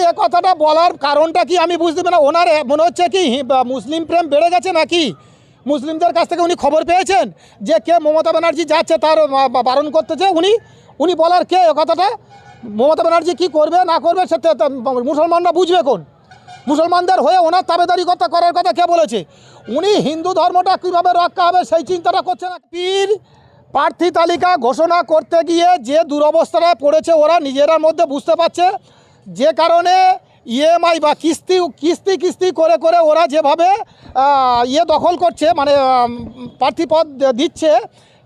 এ কথাটা বলার কারণটা কি আমি বুঝতে পারি না। ওনার মনে হচ্ছে কি মুসলিম প্রেম বেড়ে গেছে নাকি? মুসলিমদের কাছ থেকে উনি খবর পেয়েছেন যে কে মমতা ব্যানার্জি যাচ্ছে তার বারণ করতেছে, উনি বলার কে এ কথাটা? মমতা ব্যানার্জি কী করবে না করবে সেটা মুসলমানরা বুঝবে কোন? মুসলমানদের হয়ে ওনার তাবেদারি করার কথা কে বলেছে? উনি হিন্দু ধর্মটা কীভাবে রক্ষা হবে সেই চিন্তাটা করছে না। পীর প্রার্থী তালিকা ঘোষণা করতে গিয়ে যে দুরবস্থায় পড়েছে ওরা নিজেরার মধ্যে বুঝতে পারছে, যে কারণে ইএমআই বা কিস্তি করে ওরা যেভাবে দখল করছে, মানে প্রার্থী পদ দিচ্ছে,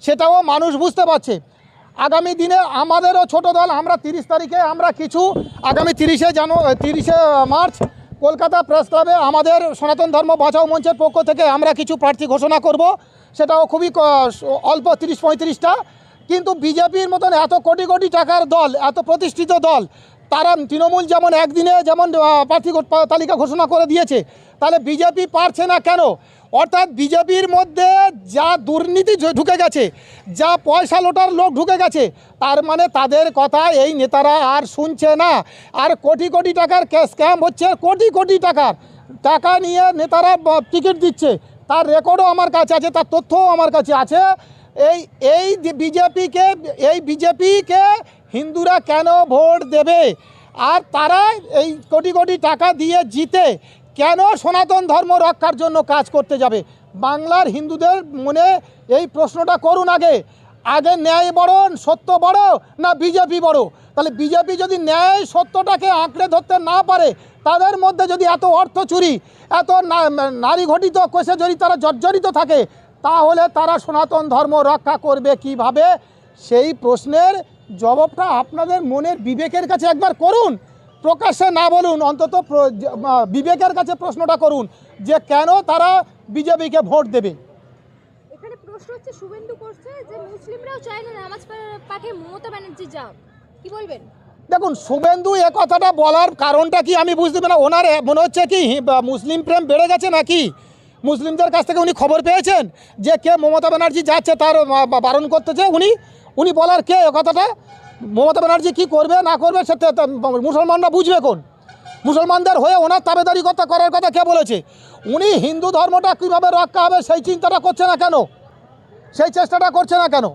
সেটাও মানুষ বুঝতে পারছে। আগামী দিনে আমাদেরও ছোট দল, আমরা 30 তারিখে আমরা কিছু আগামী 30শে মার্চ কলকাতা প্রেস ক্লাবে আমাদের সনাতন ধর্ম বাঁচাও মঞ্চের পক্ষ থেকে আমরা কিছু প্রার্থী ঘোষণা করব। সেটাও খুবই অল্প 30-35টা। কিন্তু বিজেপির মতন এত কোটি কোটি টাকার দল, এত প্রতিষ্ঠিত দল, তারা তৃণমূল যেমন একদিনে যেমন প্রার্থী তালিকা ঘোষণা করে দিয়েছে, তাহলে বিজেপি পারছে না কেন? অর্থাৎ বিজেপির মধ্যে যা দুর্নীতি ঢুকে গেছে, যা পয়সা লোটার লোক ঢুকে গেছে, তার মানে তাদের কথা এই নেতারা আর শুনছে না। আর কোটি কোটি টাকার স্ক্যাম হচ্ছে, কোটি কোটি টাকা নিয়ে নেতারা টিকিট দিচ্ছে, তার রেকর্ডও আমার কাছে আছে, তার তথ্যও আমার কাছে আছে। এই বিজেপিকে হিন্দুরা কেন ভোট দেবে? আর তারা এই কোটি কোটি টাকা দিয়ে জিতে কেন সনাতন ধর্ম রক্ষার জন্য কাজ করতে যাবে? বাংলার হিন্দুদের মনে এই প্রশ্নটা করুন। আগে ন্যায় বড়, সত্য বড় না বিজেপি বড়? তাহলে বিজেপি যদি ন্যায় সত্যটাকে আঁকড়ে ধরতে না পারে, তাদের মধ্যে যদি এত অর্থ চুরি, এত নারী ঘটিত কোষে যদি তারা জর্জরিত থাকে, তাহলে তারা সনাতন ধর্ম রক্ষা করবে কিভাবে? সেই প্রশ্নের জবাবটা আপনাদের মনের বিবেকের কাছে একবার করুন, প্রকাশ্যে না বলুন, অন্তত বিবেকের কাছে প্রশ্নটা করুন যে কেন তারা বিজেপিকে ভোট দেবে। এখানে প্রশ্ন হচ্ছে, শুভেন্দু করছে যে মুসলিমরাও চায় না নামাজ পাঠে মমতা ব্যানার্জি যাক, কি বলবেন? দেখুন, শুভেন্দু এ কথাটা বলার কারণটা কি আমি বুঝতে পারি না। ওনার মনে হচ্ছে কি মুসলিম প্রেম বেড়ে গেছে নাকি? মুসলিমদের কাছ থেকে উনি খবর পেয়েছেন যে কে মমতা ব্যানার্জি যাচ্ছে তার বারণ করতেছে, উনি বলার কে এ কথাটা? মমতা ব্যানার্জি কী করবে না করবে সেটা মুসলমানরা বুঝবে কোন? মুসলমানদের হয়ে ওনার তাবেদারি করার কথা কে বলেছে? উনি হিন্দু ধর্মটা কীভাবে রক্ষা হবে সেই চিন্তাটা করছে না কেন? সেই চেষ্টাটা করছে না কেন?